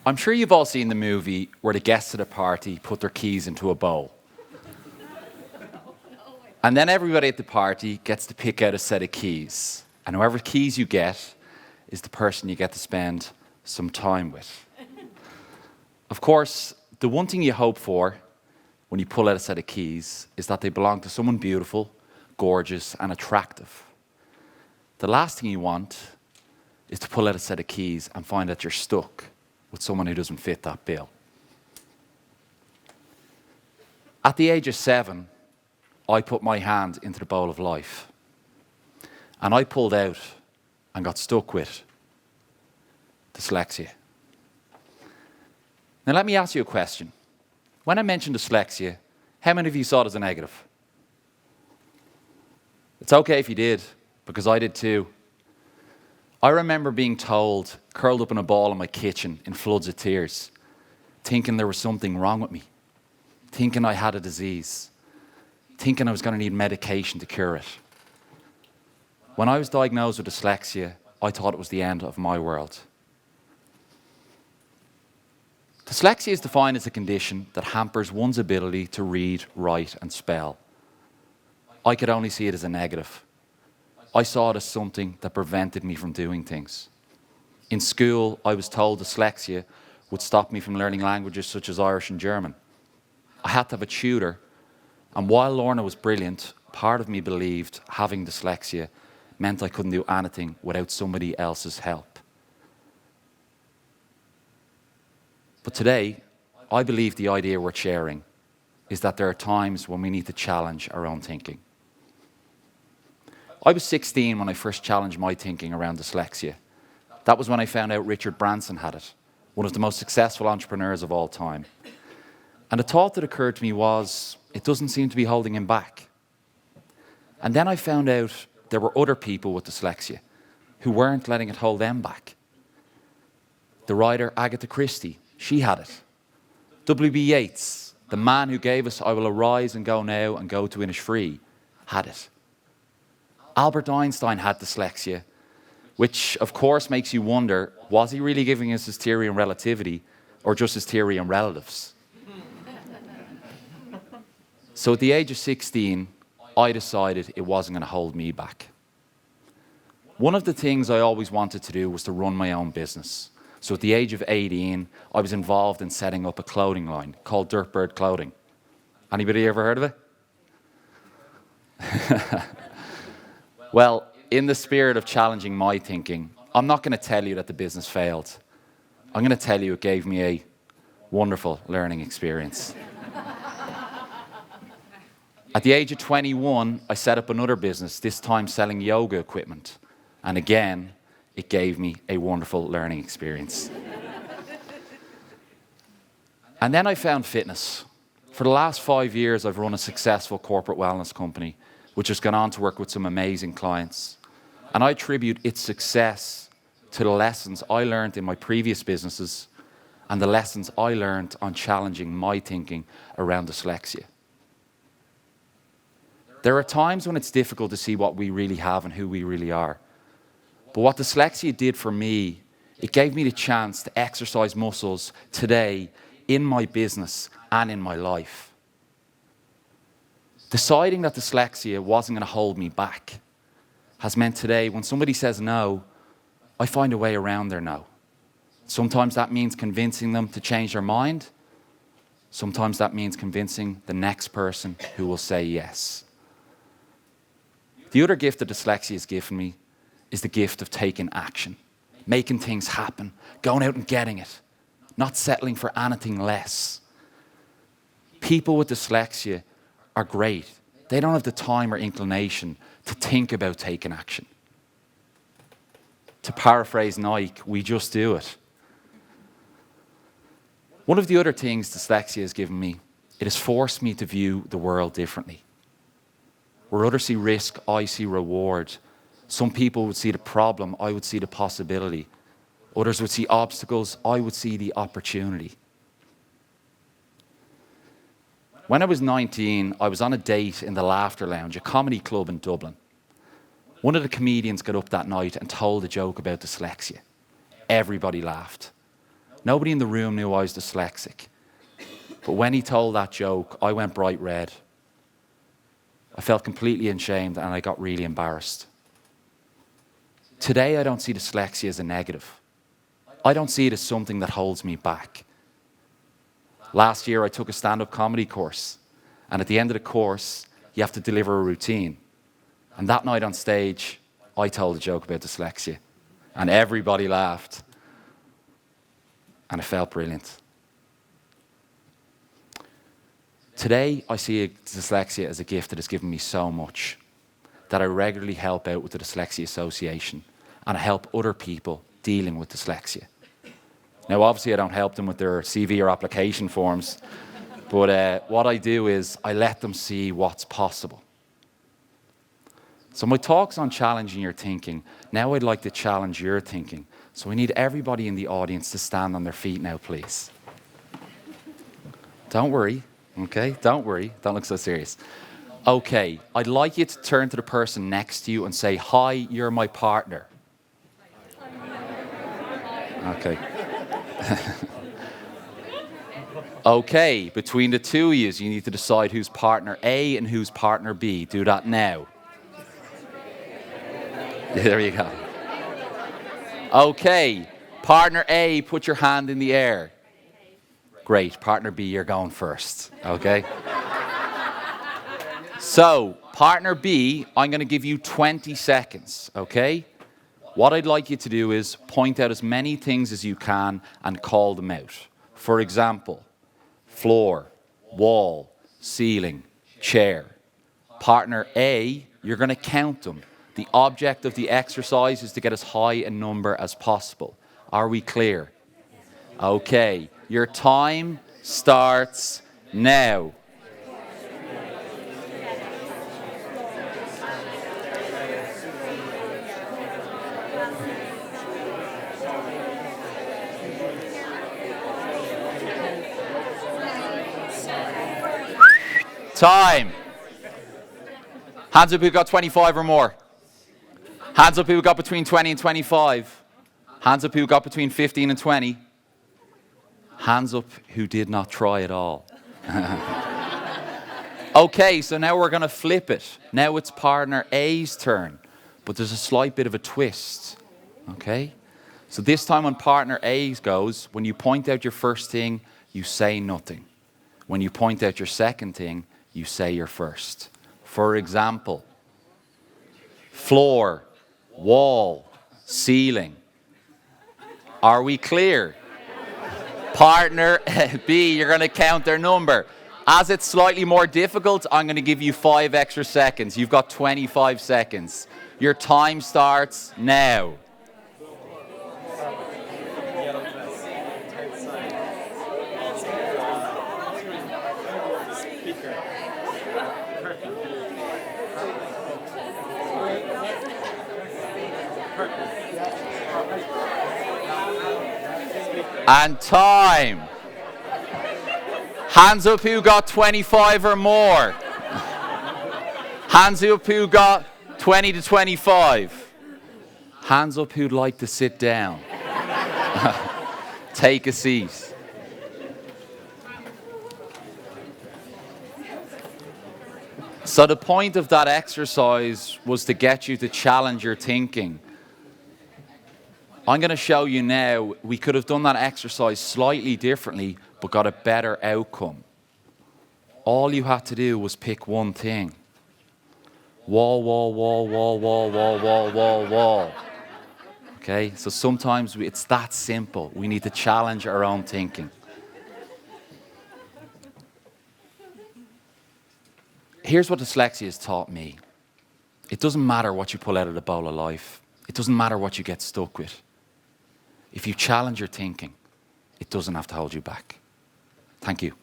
I'm sure you've all seen the movie where the guests at a party put their keys into a bowl. And then everybody at the party gets to pick out a set of keys. And whoever keys you get is the person you get to spend some time with. Of course, the one thing you hope for when you pull out a set of keys is that they belong to someone beautiful, gorgeous, and attractive. The last thing you want is to pull out a set of keys and find that you're stuck with someone who doesn't fit that bill. At the age of 7, I put my hand into the bowl of life. And I pulled out and got stuck with dyslexia. Now let me ask you a question. When I mentioned dyslexia, how many of you saw it as a negative? It's okay if you did, because I did too. I remember being told, curled up in a ball in my kitchen in floods of tears, thinking there was something wrong with me, thinking I had a disease, thinking I was going to need medication to cure it. When I was diagnosed with dyslexia, I thought it was the end of my world. Dyslexia is defined as a condition that hampers one's ability to read, write, and spell. I could only see it as a negative. I saw it as something that prevented me from doing things. In school, I was told dyslexia would stop me from learning languages such as Irish and German. I had to have a tutor, and while Lorna was brilliant, part of me believed having dyslexia meant I couldn't do anything without somebody else's help. But today, I believe the idea worth sharing is that there are times when we need to challenge our own thinking. I was 16 when I first challenged my thinking around dyslexia. That was when I found out Richard Branson had it, one of the most successful entrepreneurs of all time. And the thought that occurred to me was, it doesn't seem to be holding him back. And then I found out there were other people with dyslexia who weren't letting it hold them back. The writer Agatha Christie, she had it. W.B. Yeats, the man who gave us I Will Arise and Go Now and Go to Innisfree, had it. Albert Einstein had dyslexia, which of course makes you wonder, was he really giving us his theory on relativity or just his theory on relatives? So at the age of 16, I decided it wasn't going to hold me back. One of the things I always wanted to do was to run my own business. So at the age of 18, I was involved in setting up a clothing line called Dirtbird Clothing. Anybody ever heard of it? Well, in the spirit of challenging my thinking, I'm not going to tell you that the business failed. I'm going to tell you it gave me a wonderful learning experience. At the age of 21, I set up another business, this time selling yoga equipment. And again, it gave me a wonderful learning experience. And then I found fitness. For the last 5 years, I've run a successful corporate wellness company, which has gone on to work with some amazing clients. And I attribute its success to the lessons I learned in my previous businesses and the lessons I learned on challenging my thinking around dyslexia. There are times when it's difficult to see what we really have and who we really are. But what dyslexia did for me, it gave me the chance to exercise muscles today in my business and in my life. Deciding that dyslexia wasn't going to hold me back has meant today when somebody says no, I find a way around their no. Sometimes that means convincing them to change their mind. Sometimes that means convincing the next person who will say yes. The other gift that dyslexia has given me is the gift of taking action, making things happen, going out and getting it, not settling for anything less. People with dyslexia are great. They don't have the time or inclination to think about taking action. To paraphrase Nike, we just do it. One of the other things dyslexia has given me, it has forced me to view the world differently. Where others see risk, I see reward. Some people would see the problem, I would see the possibility. Others would see obstacles, I would see the opportunity. When I was 19, I was on a date in the Laughter Lounge, a comedy club in Dublin. One of the comedians got up that night and told a joke about dyslexia. Everybody laughed. Nobody in the room knew I was dyslexic. But when he told that joke, I went bright red. I felt completely ashamed and I got really embarrassed. Today, I don't see dyslexia as a negative. I don't see it as something that holds me back. Last year, I took a stand-up comedy course. And at the end of the course, you have to deliver a routine. And that night on stage, I told a joke about dyslexia. And everybody laughed. And it felt brilliant. Today, I see dyslexia as a gift that has given me so much, that I regularly help out with the Dyslexia Association and I help other people dealing with dyslexia. Now, obviously, I don't help them with their CV or application forms, but what I do is I let them see what's possible. So my talk's on challenging your thinking. Now I'd like to challenge your thinking. So I need everybody in the audience to stand on their feet now, please. Don't worry. Okay, don't worry. Don't look so serious. Okay, I'd like you to turn to the person next to you and say, "Hi, you're my partner." Okay. Okay, between the two of you need to decide who's partner A and who's partner B. Do that now. There you go. Okay, partner A, put your hand in the air. Great, partner B, you're going first, okay? So, partner B, I'm going to give you 20 seconds, okay? What I'd like you to do is point out as many things as you can and call them out. For example, floor, wall, ceiling, chair. Partner A, you're going to count them. The object of the exercise is to get as high a number as possible. Are we clear? Okay. Your time starts now. Time. Hands up who got 25 or more. Hands up who got between 20 and 25. Hands up who got between 15 and 20. Hands up who did not try at all. Okay, so now we're going to flip it. Now it's partner A's turn, but there's a slight bit of a twist. Okay? So this time when partner A goes, when you point out your first thing, you say nothing. When you point out your second thing, you say your first. For example, floor, wall, ceiling. Are we clear? Partner B, you're going to count their number. As it's slightly more difficult, I'm going to give you 5 extra seconds. You've got 25 seconds. Your time starts now. And time. Hands up who got 25 or more. Hands up who got 20 to 25. Hands up who'd like to sit down. Take a seat. So the point of that exercise was to get you to challenge your thinking. I'm going to show you now, we could have done that exercise slightly differently, but got a better outcome. All you had to do was pick one thing. Wall, wall, wall, wall, wall, wall, wall, wall, wall. Okay, so sometimes it's that simple. We need to challenge our own thinking. Here's what dyslexia has taught me. It doesn't matter what you pull out of the bowl of life. It doesn't matter what you get stuck with. If you challenge your thinking, it doesn't have to hold you back. Thank you.